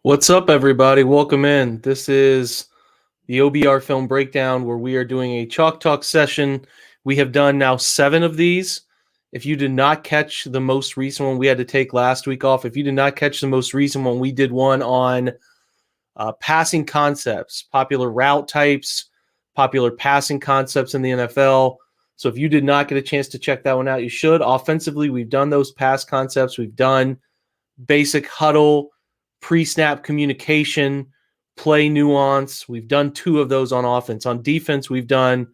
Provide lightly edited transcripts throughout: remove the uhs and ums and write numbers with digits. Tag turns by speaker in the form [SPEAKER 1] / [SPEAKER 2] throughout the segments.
[SPEAKER 1] What's up, everybody? Welcome in. This is the OBR film breakdown where we are doing a Chalk Talk session. We have done now 7 of these. If you did not catch the most recent one, we had to take last week off. If you did not catch the most recent one, we did one on passing concepts, popular route types, popular passing concepts in the NFL. So if you did not get a chance to check that one out, you should. Offensively, we've done those pass concepts. We've done basic huddle, pre-snap communication, play nuance. We've done 2 of those on offense. On defense, we've done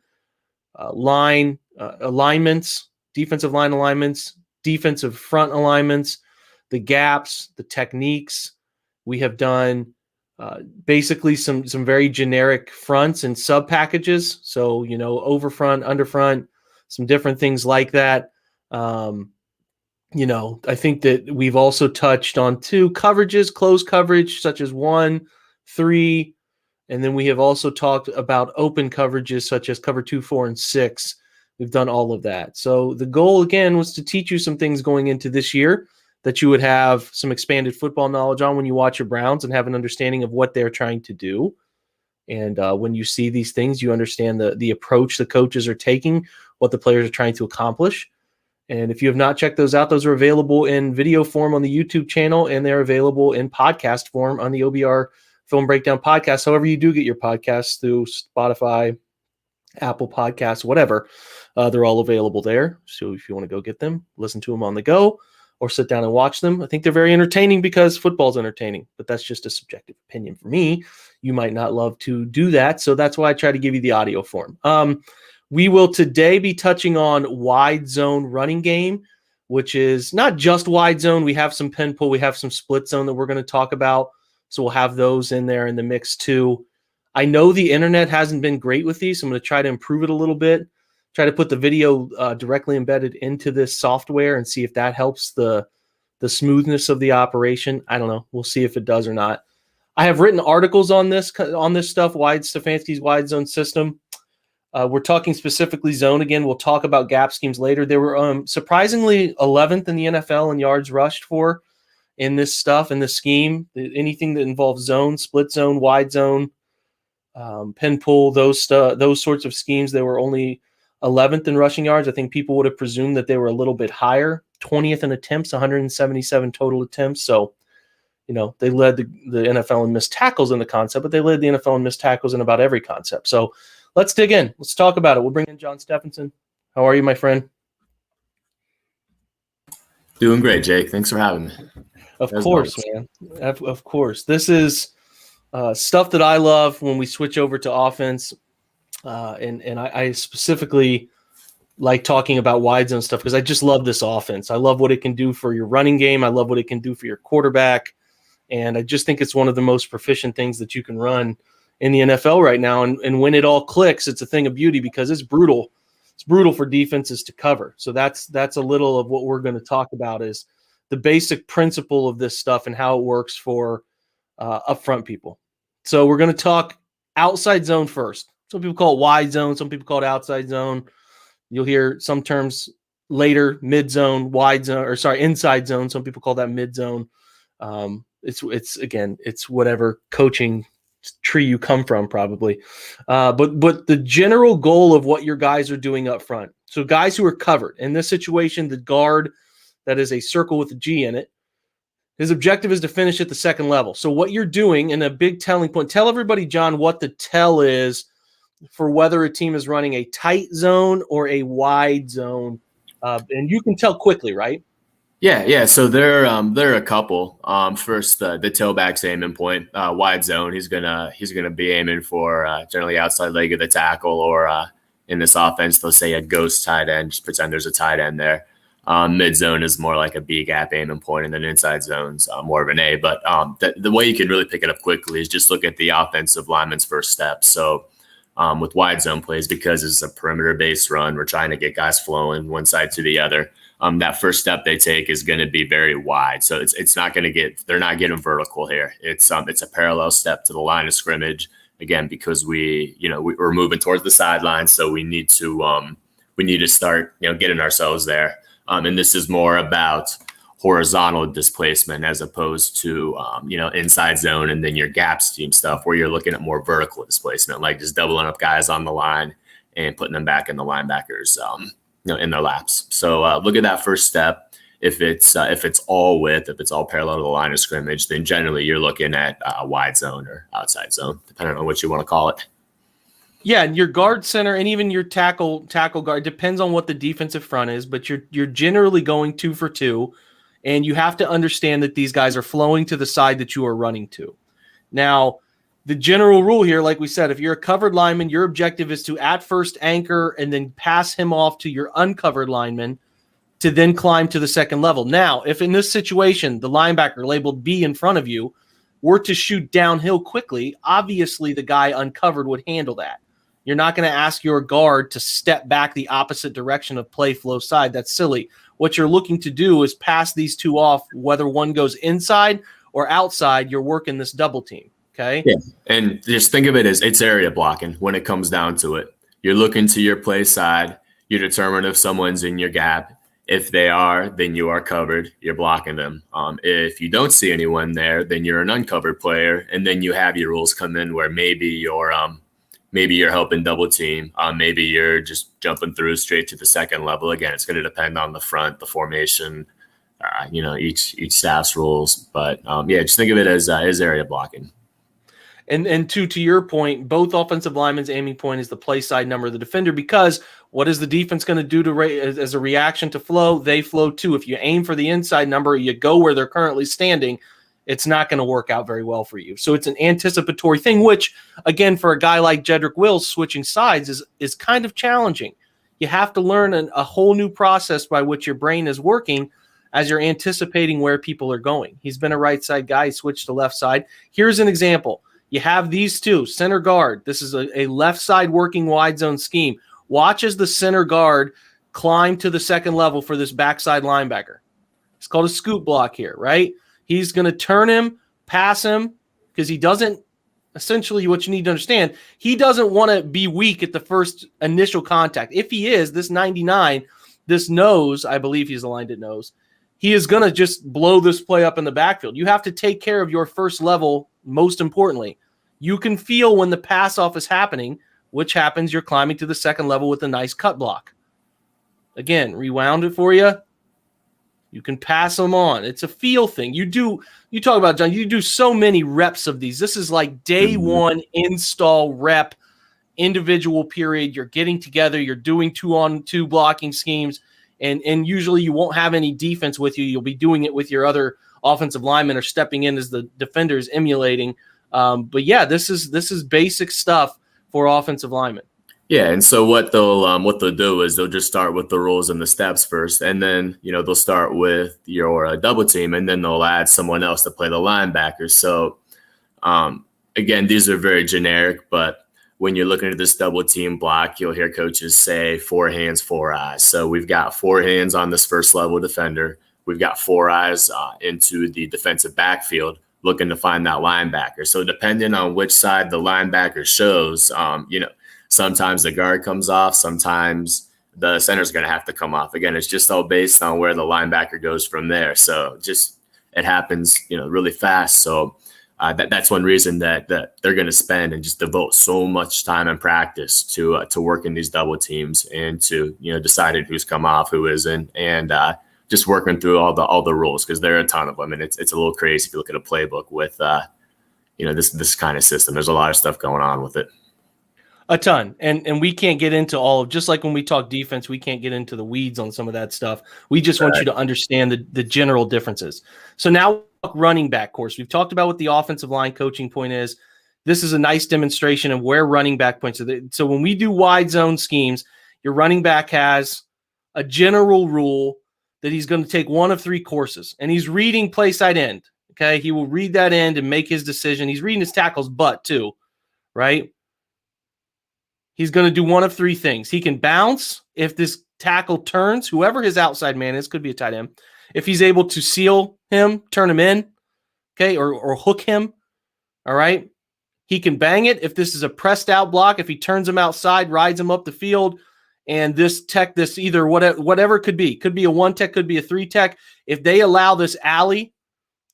[SPEAKER 1] line alignments, defensive line alignments, defensive front alignments, the gaps, the techniques. We have done basically some very generic fronts and sub packages. So, over front, under front, some different things like that. I think that we've also touched on 2 coverages, close coverage, such as 1, 3, and then we have also talked about open coverages, such as cover 2, 4, and 6. We've done all of that. So the goal, again, was to teach you some things going into this year that you would have some expanded football knowledge on when you watch your Browns and have an understanding of what they're trying to do. And when you see these things, you understand the approach the coaches are taking, what the players are trying to accomplish. And if you have not checked those out, those are available in video form on the YouTube channel, and they're available in podcast form on the OBR Film Breakdown podcast. However you do get your podcasts, through Spotify, Apple Podcasts, whatever, they're all available there. So if you want to go get them, listen to them on the go, or sit down and watch them. I think they're very entertaining because football's entertaining, but that's just a subjective opinion for me. You might not love to do that, so that's why I try to give you the audio form. We will today be touching on wide zone running game, which is not just wide zone. We have some pin pull. We have some split zone that we're going to talk about. So we'll have those in there in the mix too. I know the internet hasn't been great with these, so I'm going to try to improve it a little bit, try to put the video directly embedded into this software and see if that helps the smoothness of the operation. I don't know. We'll see if it does or not. I have written articles on this stuff, Stefanski's wide zone system. We're talking specifically zone again. We'll talk about gap schemes later. They were surprisingly 11th in the NFL in yards rushed for in this stuff, in this scheme. Anything that involves zone, split zone, wide zone, pin pull, those sorts of schemes, they were only 11th in rushing yards. I think people would have presumed that they were a little bit higher. 20th in attempts, 177 total attempts. So, they led the NFL in missed tackles in the concept, but they led the NFL in missed tackles in about every concept. So, let's dig in. Let's talk about it. We'll bring in Jon Stephenson. How are you, my friend?
[SPEAKER 2] Doing great, Jake. Thanks for having me.
[SPEAKER 1] Of course, man. Of course. This is stuff that I love when we switch over to offense. And I specifically like talking about wide zone stuff because I just love this offense. I love what it can do for your running game. I love what it can do for your quarterback. And I just think it's one of the most proficient things that you can run in the NFL right now. And when it all clicks, it's a thing of beauty because it's brutal. It's brutal for defenses to cover. So that's a little of what we're going to talk about is the basic principle of this stuff and how it works for upfront people. So we're going to talk outside zone first. Some people call it wide zone. Some people call it outside zone. You'll hear some terms later, mid zone, inside zone. Some people call that mid zone. It's whatever coaching tree you come from probably. But the general goal of what your guys are doing up front. So guys who are covered in this situation, the guard that is a circle with a G in it, his objective is to finish at the second level. So what you're doing, and a big telling point, tell everybody, John, what the tell is for whether a team is running a tight zone or a wide zone. And you can tell quickly, right?
[SPEAKER 2] Yeah. So there are a couple. First, the tailback's aiming point, wide zone. He's gonna be aiming for generally outside leg of the tackle, or in this offense, they'll say a ghost tight end. Just pretend there's a tight end there. Mid zone is more like a B gap aiming point, and then inside zone's more of an A. But the way you can really pick it up quickly is just look at the offensive lineman's first step. So with wide zone plays, because it's a perimeter based run, we're trying to get guys flowing one side to the other. That first step they take is going to be very wide. So it's not going to they're not getting vertical here. It's a parallel step to the line of scrimmage. Again, because we're moving towards the sideline. So we need to start, getting ourselves there. And this is more about horizontal displacement as opposed to, inside zone and then your gap scheme stuff where you're looking at more vertical displacement, like just doubling up guys on the line and putting them back in the linebackers, in their laps. So look at that first step. If it's all width, if it's all parallel to the line of scrimmage, then generally you're looking at wide zone or outside zone, depending on what you want to call it.
[SPEAKER 1] Yeah, and your guard center and even your tackle guard depends on what the defensive front is, but you're generally going 2 for 2, and you have to understand that these guys are flowing to the side that you are running to. Now, the general rule here, like we said, if you're a covered lineman, your objective is to at first anchor and then pass him off to your uncovered lineman to then climb to the second level. Now, if in this situation, the linebacker labeled B in front of you were to shoot downhill quickly, obviously the guy uncovered would handle that. You're not going to ask your guard to step back the opposite direction of play flow side. That's silly. What you're looking to do is pass these two off, whether one goes inside or outside, you're working this double team. Okay.
[SPEAKER 2] Yeah. And just think of it as it's area blocking when it comes down to it. You're looking to your play side. You determine if someone's in your gap. If they are, then you are covered. You're blocking them. If you don't see anyone there, then you're an uncovered player. And then you have your rules come in where maybe you're helping double team. Maybe you're just jumping through straight to the second level. Again, it's going to depend on the front, the formation, each staff's rules. But just think of it as area blocking.
[SPEAKER 1] And to your point, both offensive linemen's aiming point is the play side number of the defender, because what is the defense going to do as a reaction to flow? They flow too. If you aim for the inside number, you go where they're currently standing, it's not going to work out very well for you. So it's an anticipatory thing, which, again, for a guy like Jedrick Wills, switching sides is kind of challenging. You have to learn a whole new process by which your brain is working as you're anticipating where people are going. He's been a right side guy. He switched to left side. Here's an example. You have these two, center guard. This is a left side working wide zone scheme. Watch as the center guard climb to the second level for this backside linebacker. It's called a scoop block here, right? He's going to turn him, pass him, because he doesn't – essentially what you need to understand, he doesn't want to be weak at the first initial contact. If he is, this 99, this nose, I believe he's aligned at nose, he is going to just blow this play up in the backfield. You have to take care of your first level. Most importantly, you can feel when the pass off is happening, which happens you're climbing to the second level with a nice cut block. Again, rewound it for you. You can pass them on. It's a feel thing. You talk about, John, you do so many reps of these. This is like day one install rep, individual period. You're getting together. You're doing 2-on-2 blocking schemes. And usually you won't have any defense with you. You'll be doing it with your other offensive linemen or stepping in as the defenders emulating. But yeah, this is basic stuff for offensive linemen.
[SPEAKER 2] Yeah, and so what they'll do is they'll just start with the rules and the steps first, and then they'll start with your double team, and then they'll add someone else to play the linebacker. So again, these are very generic, but when you're looking at this double team block, you'll hear coaches say 4 hands, 4 eyes. So we've got 4 hands on this first level defender. We've got 4 eyes into the defensive backfield looking to find that linebacker. So depending on which side the linebacker shows, sometimes the guard comes off, sometimes the center's going to have to come off. Again, it's just all based on where the linebacker goes from there. So it happens, really fast. So that's one reason that they're going to spend and just devote so much time and practice to working these double teams and to deciding who's come off, who isn't, and just working through all the rules, because there are a ton of them, and it's a little crazy if you look at a playbook with this kind of system. There's a lot of stuff going on with it.
[SPEAKER 1] A ton. And we can't get into all of, just like when we talk defense, we can't get into the weeds on some of that stuff. We just want you to understand the general differences. So now running back course. We've talked about what the offensive line coaching point is. This is a nice demonstration of where running back points are. So when we do wide zone schemes, your running back has a general rule that he's going to take one of 3 courses, and he's reading play side end. Okay. He will read that end and make his decision. He's reading his tackle's butt too, right? He's going to do one of 3 things. He can bounce if this tackle turns, whoever his outside man is, could be a tight end. If he's able to seal him, turn him in, okay, or hook him, all right? He can bang it if this is a pressed out block. If he turns him outside, rides him up the field, and this tech, this either whatever it could be a 1 tech, could be a 3 tech. If they allow this alley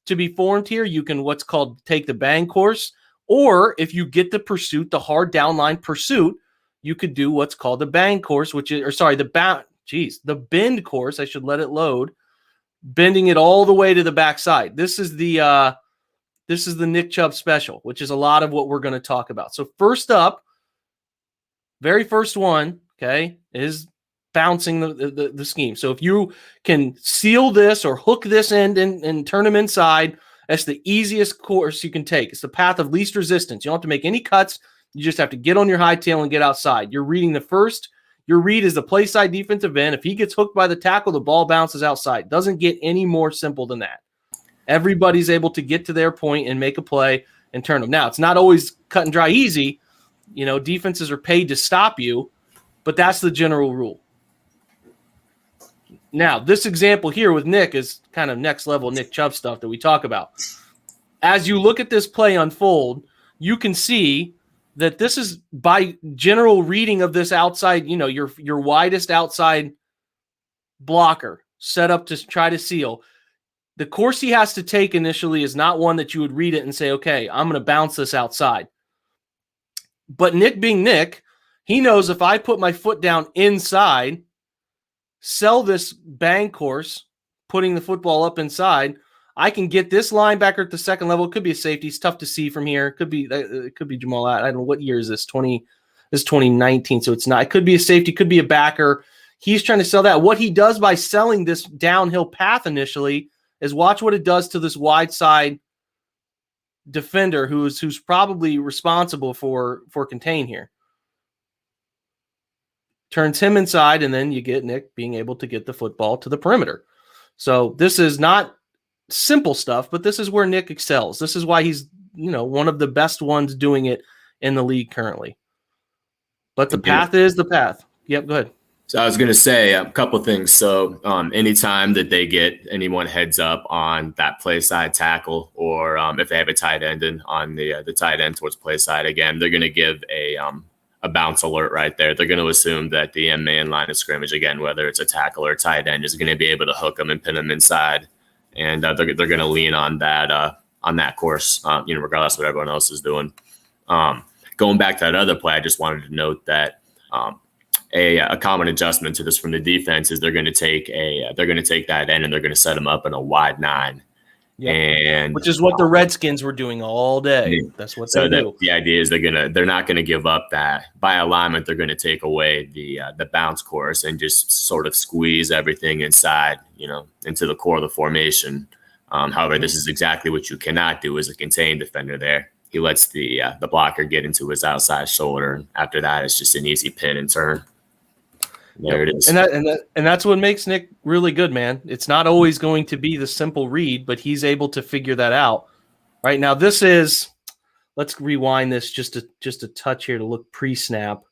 [SPEAKER 1] to be formed here, you can what's called take the bang course, or if you get the pursuit, the hard downline pursuit, you could do what's called the bang course, the bend course. I should let it load, bending it all the way to the backside. This is the Nick Chubb special, which is a lot of what we're going to talk about. So first up, very first one, okay, is bouncing the scheme. So if you can seal this or hook this end and turn them inside, that's the easiest course you can take. It's the path of least resistance. You don't have to make any cuts. You just have to get on your high tail and get outside. You're reading your read is the play side defensive end. If he gets hooked by the tackle, the ball bounces outside. Doesn't get any more simple than that. Everybody's able to get to their point and make a play and turn them. Now, it's not always cut and dry easy. Defenses are paid to stop you, but that's the general rule. Now, this example here with Nick is kind of next level Nick Chubb stuff that we talk about. As you look at this play unfold, you can see that this is by general reading of this outside, your widest outside blocker set up to try to seal. The course he has to take initially is not one that you would read it and say, okay, I'm going to bounce this outside. But Nick being Nick, he knows if I put my foot down inside, sell this bang course, putting the football up inside, I can get this linebacker at the second level. It could be a safety. It's tough to see from here. It could be Jamal. I don't know what year is this. This is 2019, so it's not. It could be a safety. Could be a backer. He's trying to sell that. What he does by selling this downhill path initially is watch what it does to this wide side defender who's probably responsible for contain here. Turns him inside, and then you get Nick being able to get the football to the perimeter. So this is not simple stuff, but this is where Nick excels. This is why he's, one of the best ones doing it in the league currently. But the path is the path. Yep, go ahead.
[SPEAKER 2] So I was going to say a couple of things. So anytime that they get anyone heads up on that play side tackle, or if they have a tight end on the tight end towards play side, again, they're going to give a bounce alert right there. They're going to assume that the end man line of scrimmage, again, whether it's a tackle or a tight end, is going to be able to hook them and pin them inside. And they're going to lean on that course, regardless of what everyone else is doing. Going back to that other play, I just wanted to note that a common adjustment to this from the defense is they're going to take that end and they're going to set them up in a wide 9. Yep. And
[SPEAKER 1] which is what the Redskins were doing all day. That's what they do. The
[SPEAKER 2] idea is they're not going to give up that. By alignment, they're going to take away the bounce course and just sort of squeeze everything inside, into the core of the formation. However, this is exactly what you cannot do as a contained defender there. He lets the blocker get into his outside shoulder, and after that, it's just an easy pin and turn. There it is.
[SPEAKER 1] And that's what makes Nick really good, man. It's not always going to be the simple read, but he's able to figure that out. Right now, let's rewind this just a touch here to look pre-snap.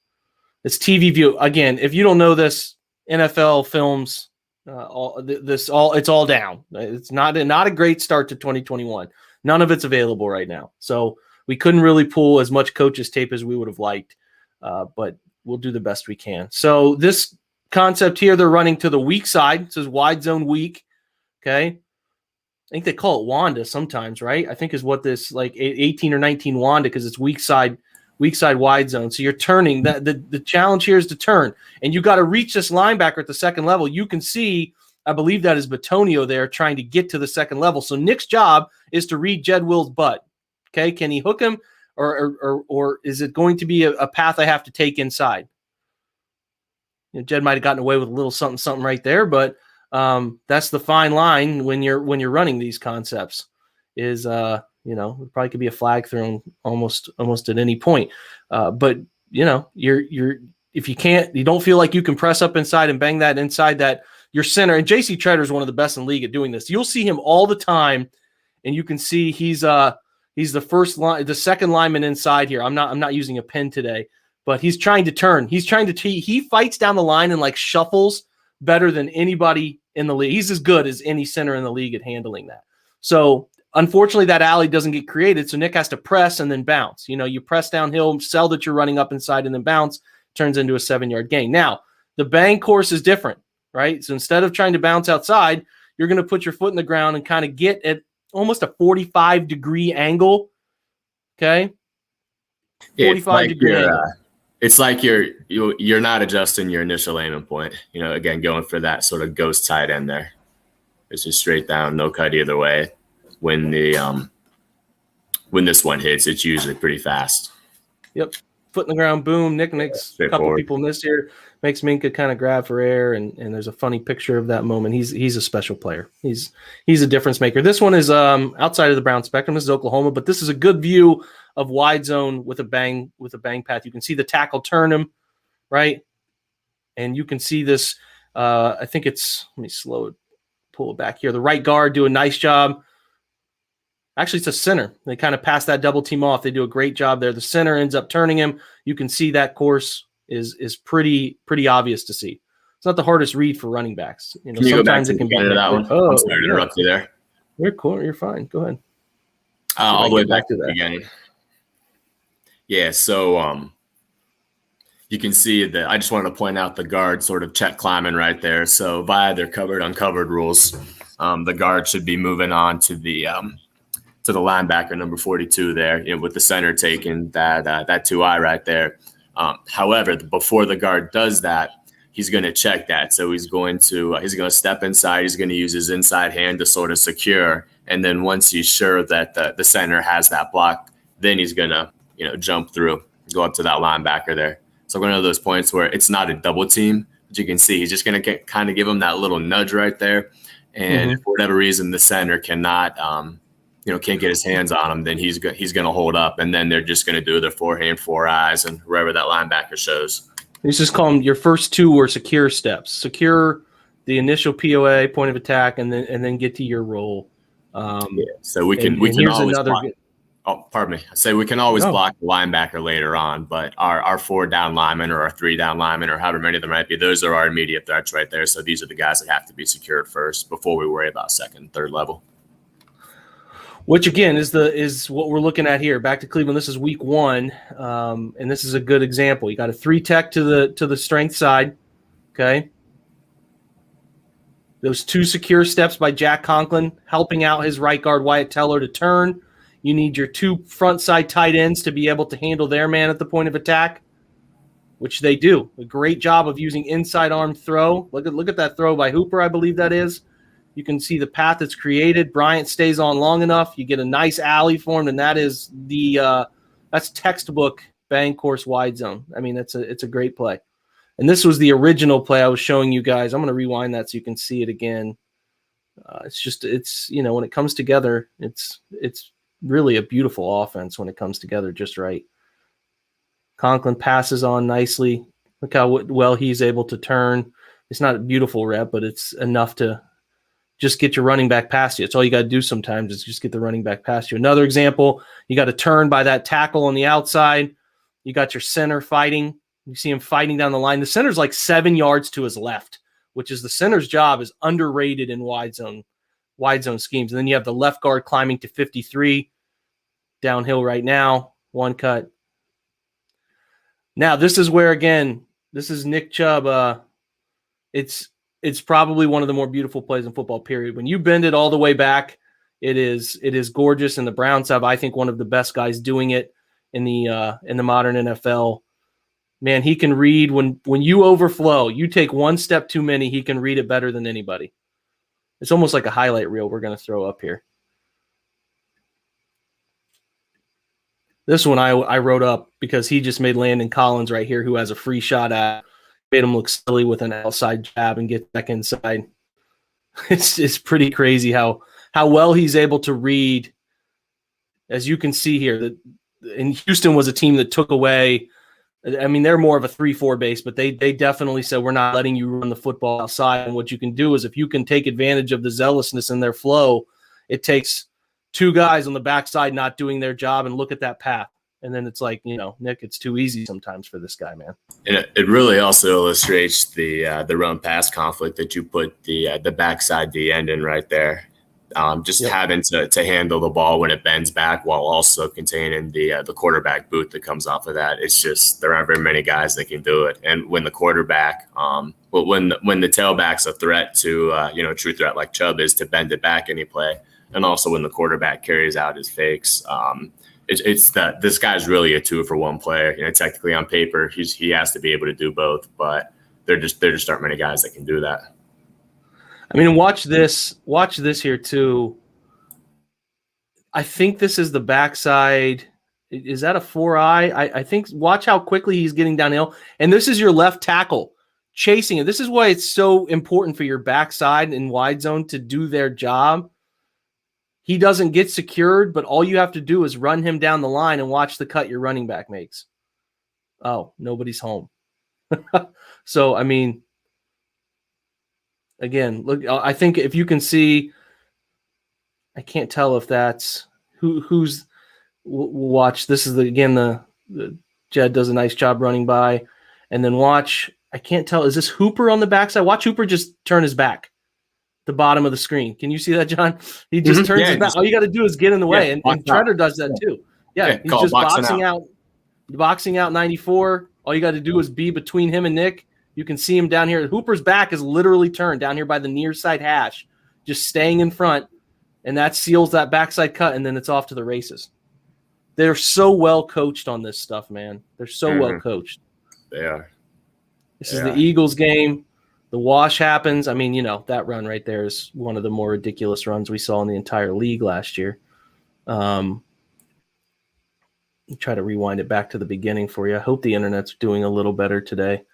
[SPEAKER 1] It's TV view. Again, if you don't know this, NFL films, it's all down. It's not a great start to 2021. None of it's available right now. So we couldn't really pull as much coaches tape as we would have liked, but we'll do the best we can. So this concept here, they're running to the weak side. It says wide zone weak. Okay. I think they call it Wanda sometimes, right? I think is what this like 18 or 19 Wanda, because it's weak side wide zone. So you're turning. The challenge here is to turn. And you got to reach this linebacker at the second level. You can see, I believe that is Batonio there trying to get to the second level. So Nick's job is to read Jed Will's butt. Okay. Can he hook him? Or is it going to be a path I have to take inside? Jed might have gotten away with a little something right there, but that's the fine line when you're running these concepts. Is it probably could be a flag thrown almost at any point. But you're if you don't feel like you can press up inside and bang that inside that your center, and J.C. Treader is one of the best in the league at doing this. You'll see him all the time, and you can see he's the second lineman inside here. I'm not using a pen today, but he's trying to turn. He fights down the line and like shuffles better than anybody in the league. He's as good as any center in the league at handling that. So unfortunately that alley doesn't get created. So Nick has to press and then bounce. You press downhill, sell that you're running up inside and then bounce, turns into a 7-yard gain. Now The bang course is different, right? So instead of trying to bounce outside, you're going to put your foot in the ground and kind of get at almost a 45-degree angle. Okay.
[SPEAKER 2] Yeah,
[SPEAKER 1] 45-degree angle.
[SPEAKER 2] It's like you're not adjusting your initial aiming point. Again, going for that sort of ghost tight end there. It's just straight down, no cut either way. When this one hits, it's usually pretty fast.
[SPEAKER 1] Yep. Foot in the ground, boom, Nick's. A couple people missed here. Makes Minka kind of grab for air, and there's a funny picture of that moment. He's a special player. He's a difference maker. This one is outside of the Brown spectrum. This is Oklahoma, but this is a good view of wide zone with a bang path. You can see the tackle turn him, right? And you can see this. I think it's, let me pull it back here. The right guard do a nice job. Actually, it's a center. They kind of pass that double team off. They do a great job there. The center ends up turning him. You can see that course is pretty obvious to see. It's not the hardest read for running backs.
[SPEAKER 2] Can you sometimes it can be that one. Oh, I'm sorry to interrupt you there.
[SPEAKER 1] You're cool. You're fine. Go ahead.
[SPEAKER 2] All the way back to the beginning. Yeah. So you can see that. I just wanted to point out the guard sort of check climbing right there. So via their covered uncovered rules, the guard should be moving on to the linebacker number 42 there, with the center taking that 2-eye right there. However, before the guard does that, he's going to check that. So he's going to step inside. He's going to use his inside hand to sort of secure. And then once he's sure that the center has that block, then he's going to, jump through, go up to that linebacker there. So one of those points where it's not a double team, but you can see he's just going to kind of give him that little nudge right there. And if for whatever reason the center cannot, can't get his hands on him, then he's going to hold up, and then they're just going to do their forehand, 4 eyes, and wherever that linebacker shows.
[SPEAKER 1] Let's just call them your first 2 were secure steps. Secure the initial POA, point of attack, and then get to your roll.
[SPEAKER 2] So we can always block. Oh, pardon me. I say we can always block the linebacker later on, but our 4 down linemen or our 3 down linemen or however many there might be, those are our immediate threats right there. So these are the guys that have to be secured first before we worry about second and third level.
[SPEAKER 1] Which again is what we're looking at here. Back to Cleveland. This is week 1, and this is a good example. You got a 3 tech to the strength side. Okay. Those 2 secure steps by Jack Conklin, helping out his right guard Wyatt Teller to turn. You need your 2 front side tight ends to be able to handle their man at the point of attack, which they do. A great job of using inside arm throw. Look at that throw by Hooper, I believe that is. You can see the path that's created. Bryant stays on long enough. You get a nice alley formed, and that is that's textbook bang course wide zone. I mean, it's a great play. And this was the original play I was showing you guys. I'm going to rewind that so you can see it again. It's when it comes together, it's really a beautiful offense when it comes together just right. Conklin passes on nicely. Look how well he's able to turn. It's not a beautiful rep, but it's enough to just get your running back past you. It's all you got to do sometimes is just get the running back past you. Another example, you got to turn by that tackle on the outside. You got your center fighting. You see him fighting down the line. The center's like 7 yards to his left, which is the center's job is underrated in wide zone schemes. And then you have the left guard climbing to 53 downhill right now. 1 cut. Now this is where, again, this is Nick Chubb. It's probably one of the more beautiful plays in football, period. When you bend it all the way back, it is gorgeous. And the Browns have, I think, one of the best guys doing it in the modern NFL. Man, he can read when you overflow. You take 1 step too many, he can read it better than anybody. It's almost like a highlight reel we're going to throw up here. This one I wrote up because he just made Landon Collins right here, who has a free shot at. Made him look silly with an outside jab and get back inside. It's pretty crazy how well he's able to read. As you can see here, that in Houston was a team that took away. I mean, they're more of a 3-4 base, but they definitely said we're not letting you run the football outside. And what you can do is if you can take advantage of the zealousness in their flow, it takes 2 guys on the backside not doing their job and look at that path. And then it's like, Nick, it's too easy sometimes for this guy, man.
[SPEAKER 2] And it really also illustrates the run pass conflict that you put the backside D end in right there. Just having to handle the ball when it bends back while also containing the quarterback boot that comes off of that. It's just there aren't very many guys that can do it. And when the quarterback, when the tailback's a threat to true threat like Chubb is to bend it back any play, and also when the quarterback carries out his fakes, it's that this guy's really a 2-for-1 player. Technically on paper he has to be able to do both, but there just aren't many guys that can do that.
[SPEAKER 1] I mean, watch this here too. I think this is the backside. Is that a 4-eye? I think watch how quickly he's getting downhill. And this is your left tackle chasing it. This is why it's so important for your backside and wide zone to do their job. He doesn't get secured, but all you have to do is run him down the line and watch the cut your running back makes. Oh, nobody's home. So, I mean, again, look, I think if you can see, I can't tell if that's who's watch. This is the Jed does a nice job running by, and then watch. I can't tell. Is this Hooper on the backside? Watch Hooper just turn his back. The bottom of the screen. Can you see that, John? He just turns his back. All you got to do is get in the way, and Treader does that too. Yeah, he's just boxing out 94. All you got to do is be between him and Nick. You can see him down here. Hooper's back is literally turned down here by the near side hash, just staying in front, and that seals that backside cut, and then it's off to the races. They're so well coached on this stuff, man. They're so well coached.
[SPEAKER 2] They are.
[SPEAKER 1] This is the Eagles game. The wash happens. I mean, that run right there is one of the more ridiculous runs we saw in the entire league last year. Try to rewind it back to the beginning for you. I hope the internet's doing a little better today.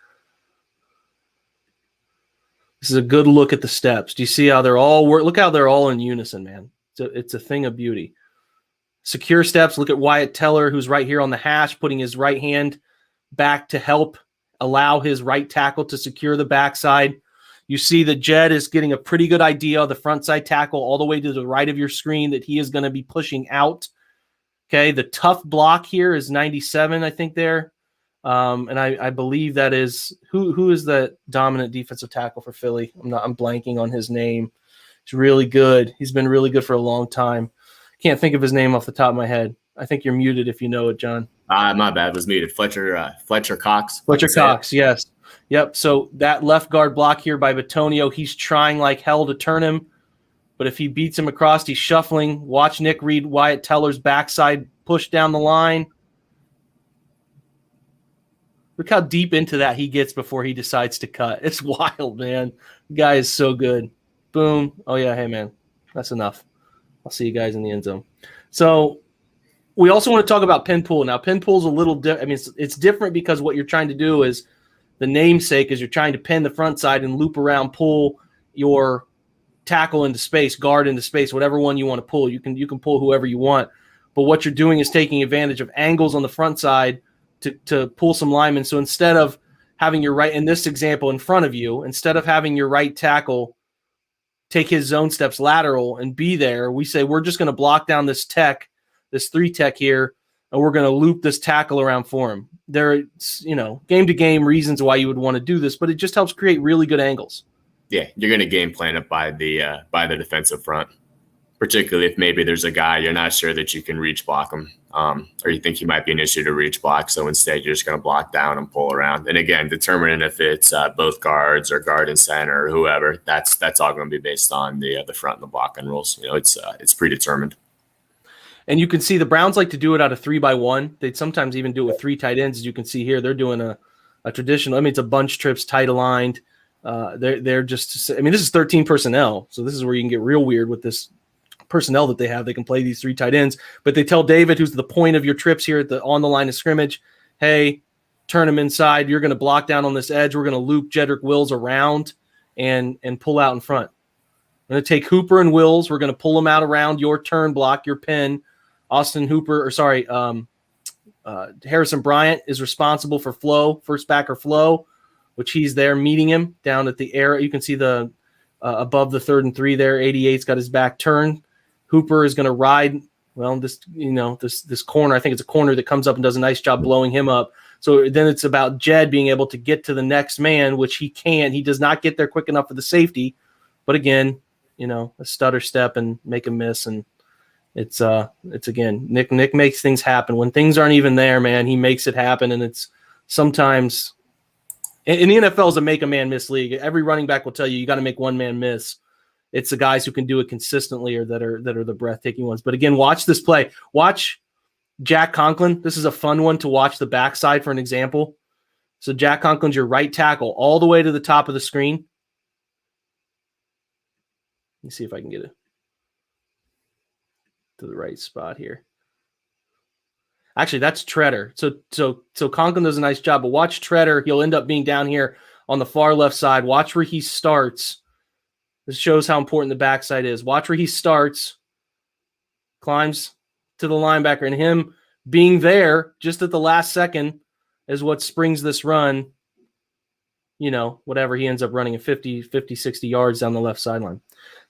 [SPEAKER 1] This is a good look at the steps. Do you see how they're all look how they're all in unison, man. It's a thing of beauty. Secure steps. Look at Wyatt Teller, who's right here on the hash, putting his right hand back to help allow his right tackle to secure the backside. You see that Jed is getting a pretty good idea of the front side tackle all the way to the right of your screen that he is going to be pushing out. Okay, the tough block here is 97, I think there. And I believe that is who is the dominant defensive tackle for Philly? I'm blanking on his name. He's really good. He's been really good for a long time. Can't think of his name off the top of my head. I think you're muted if you know it, John.
[SPEAKER 2] My bad, was muted. Fletcher Cox.
[SPEAKER 1] Fletcher Cox, yes. Yep. So that left guard block here by Batonio, he's trying like hell to turn him. But if he beats him across, he's shuffling. Watch Nick read Wyatt Teller's backside push down the line. Look how deep into that he gets before he decides to cut. It's wild, man. The guy is so good. Boom. Oh, yeah. Hey, man. That's enough. I'll see you guys in the end zone. So we also want to talk about pin pull. Now, pin pull is a little different. I mean, it's different because what you're trying to do is the namesake is you're trying to pin the front side and loop around, pull your tackle into space, guard into space, whatever one you want to pull. You can pull whoever you want. But what you're doing is taking advantage of angles on the front side to pull some linemen. So instead of having your in this example in front of you, instead of having your right tackle take his zone steps lateral and be there, we say we're just going to block down this 3 tech here, and we're going to loop this tackle around for him. There's, game to game reasons why you would want to do this, but it just helps create really good angles.
[SPEAKER 2] Yeah, you're going to game plan it by the defensive front, particularly if maybe there's a guy you're not sure that you can reach block him, or you think he might be an issue to reach block. So instead, you're just going to block down and pull around. And again, determining if it's both guards or guard and center or whoever, that's all going to be based on the front and the blocking rules. It's predetermined.
[SPEAKER 1] And you can see the Browns like to do it out of 3-by-1. They'd sometimes even do it with 3 tight ends. As you can see here, they're doing a traditional. I mean, it's a bunch trips, tight aligned. They're just. I mean, this is 13 personnel, so this is where you can get real weird with this personnel that they have. They can play these 3 tight ends, but they tell David, who's the point of your trips here on the line of scrimmage, hey, turn him inside. You're going to block down on this edge. We're going to loop Jedrick Wills around and pull out in front. We're going to take Hooper and Wills. We're going to pull them out around your turn block, your pin. Harrison Bryant is responsible for flow, first backer flow, which he's there meeting him down at the air. You can see the above the 3rd and 3 there. 88's got his back turned. Hooper is going to ride. Well, this corner, I think it's a corner that comes up and does a nice job blowing him up. So then it's about Jed being able to get to the next man, which he can. He does not get there quick enough for the safety. But again, a stutter step and make a miss. And it's again, Nick makes things happen when things aren't even there, man. He makes it happen. And it's sometimes in the NFL is a make a man miss league. Every running back will tell you got to make one man miss. It's the guys who can do it consistently or that are the breathtaking ones. But again, watch this play. Watch Jack Conklin. This is a fun one to watch the backside for an example. So Jack Conklin's your right tackle all the way to the top of the screen. Let me see if I can get it to the right spot here. Actually, that's Treader. So Conklin does a nice job, but watch Treader. He'll end up being down here on the far left side. Watch where he starts. This shows how important the backside is. Watch where he starts, climbs to the linebacker, and him being there just at the last second is what springs this run. Whatever he ends up running at 50, 60 yards down the left sideline.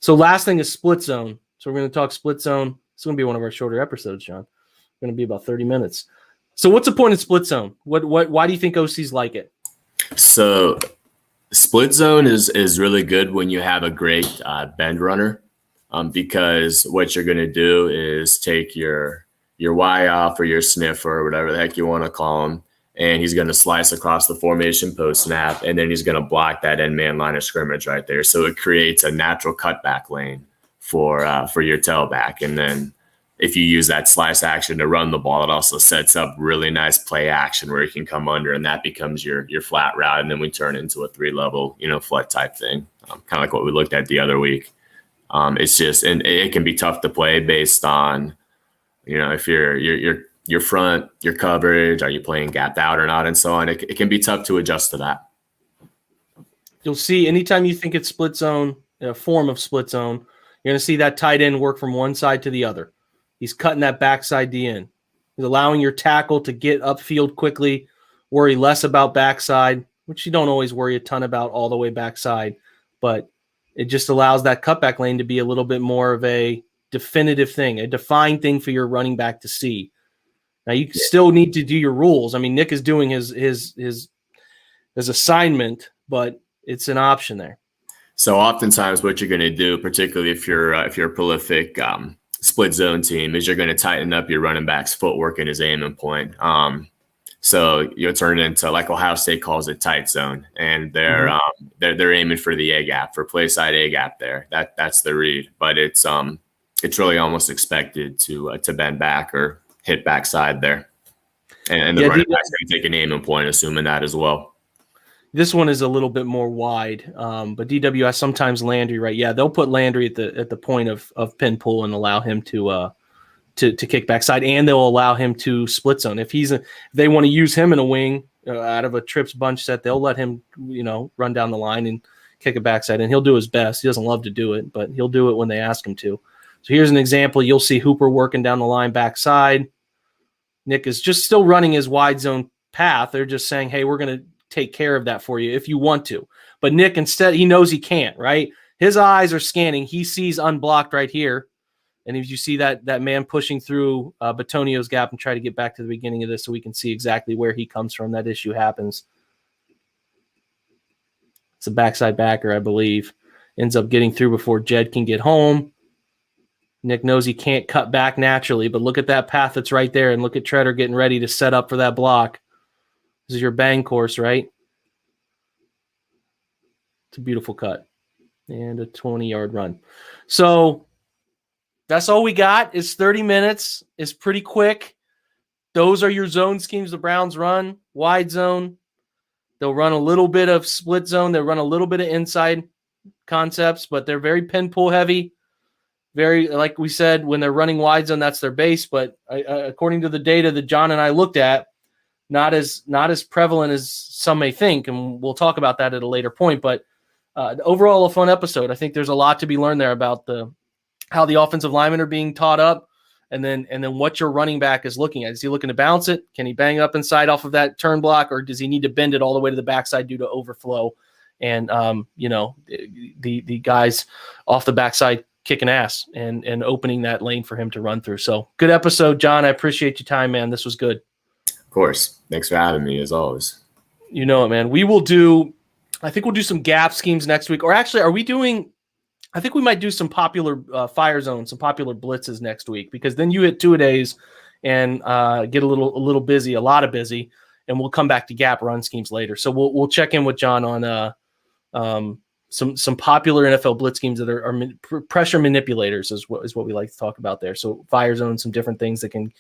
[SPEAKER 1] So last thing is split zone. So we're going to talk split zone. It's going to be one of our shorter episodes, John. It's going to be about 30 minutes. So what's the point of split zone? Why do you think OCs like it?
[SPEAKER 2] So split zone is really good when you have a great bend runner, because what you're going to do is take your Y off or your sniff or whatever the heck you want to call him, and he's going to slice across the formation post snap, and then he's going to block that end man line of scrimmage right there. So it creates a natural cutback lane for your tailback, and then if you use that slice action to run the ball, it also sets up really nice play action where you can come under, and that becomes your flat route. And then we turn into a 3-level, flood type thing, kind of like what we looked at the other week. It's just, and it can be tough to play based on, if your front, your coverage, are you playing gapped out or not, and so on. It can be tough to adjust to that.
[SPEAKER 1] You'll see anytime you think it's split zone, a form of split zone, you're going to see that tight end work from one side to the other. He's cutting that backside D in. He's allowing your tackle to get upfield quickly, worry less about backside, which you don't always worry a ton about all the way backside, but it just allows that cutback lane to be a little bit more of a definitive thing, a defined thing for your running back to see. Now you still need to do your rules. I mean, Nick is doing his assignment, but it's an option there.
[SPEAKER 2] So oftentimes what you're going to do, particularly if you're a prolific split zone team, is you're going to tighten up your running back's footwork and his aiming point. So you'll turn it into, like Ohio State calls it, tight zone, and they're aiming for the A gap, for play side A gap there. That's the read, but it's really almost expected to bend back or hit backside there, and the running back's going to take an aiming point, assuming that as well.
[SPEAKER 1] This one is a little bit more wide, but DWS sometimes Landry, right? Yeah, they'll put Landry at the point of pin pull and allow him to kick backside, and they'll allow him to split zone. If they want to use him in a wing out of a trips bunch set, they'll let him run down the line and kick a backside, and he'll do his best. He doesn't love to do it, but he'll do it when they ask him to. So here's an example. You'll see Hooper working down the line backside. Nick is just still running his wide zone path. They're just saying, hey, we're going to take care of that for you if you want to. But Nick, instead, he knows he can't, right? His eyes are scanning. He sees unblocked right here. And if you see that man pushing through Batonio's gap, and try to get back to the beginning of this so we can see exactly where he comes from, that issue happens. It's a backside backer, I believe. Ends up getting through before Jed can get home. Nick knows he can't cut back naturally, but look at that path that's right there, and look at Treader getting ready to set up for that block. This is your bang course, right? It's a beautiful cut. And a 20-yard run. So that's all we got. It's 30 minutes. It's pretty quick. Those are your zone schemes the Browns run. Wide zone. They'll run a little bit of split zone. They'll run a little bit of inside concepts, but they're very pin pull heavy. Very, like we said, when they're running wide zone, that's their base. But according to the data that John and I looked at, not as prevalent as some may think, and we'll talk about that at a later point. But overall, a fun episode. I think there's a lot to be learned there about how the offensive linemen are being taught up, and then what your running back is looking at. Is he looking to bounce it? Can he bang up inside off of that turn block, or does he need to bend it all the way to the backside due to overflow? And the guys off the backside kicking ass and opening that lane for him to run through. So good episode, John. I appreciate your time, man. This was good.
[SPEAKER 2] Of course. Thanks for having me, as always. You
[SPEAKER 1] know it, man. I think we'll do some gap schemes next week. Or actually, are we doing I think we might do some popular fire zones, some popular blitzes next week, because then you hit 2-a-days and get a little busy, a lot of busy, and we'll come back to gap run schemes later. So we'll check in with John on some popular NFL blitz schemes that are pressure manipulators is what we like to talk about there. So fire zone, some different things that can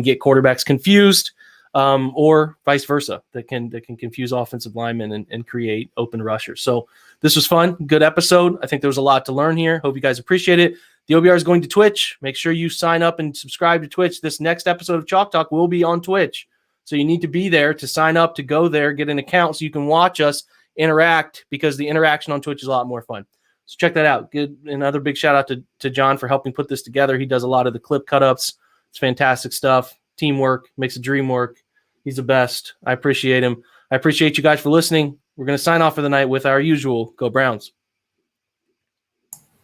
[SPEAKER 1] get quarterbacks confused, or vice versa, that can confuse offensive linemen and create open rushers. So this was fun, good episode. I think there was a lot to learn here. Hope you guys appreciate it. The OBR is going to Twitch. Make sure you sign up and subscribe to Twitch. This next episode of Chalk Talk will be on Twitch. So you need to be there to sign up, to go there, get an account so you can watch us interact, because the interaction on Twitch is a lot more fun. So check that out. Good. Another big shout out to John for helping put this together. He does a lot of the clip cut-ups. It's fantastic stuff. Teamwork makes a dream work. He's the best. I appreciate him. I appreciate you guys for listening. We're going to sign off for the night with our usual Go Browns.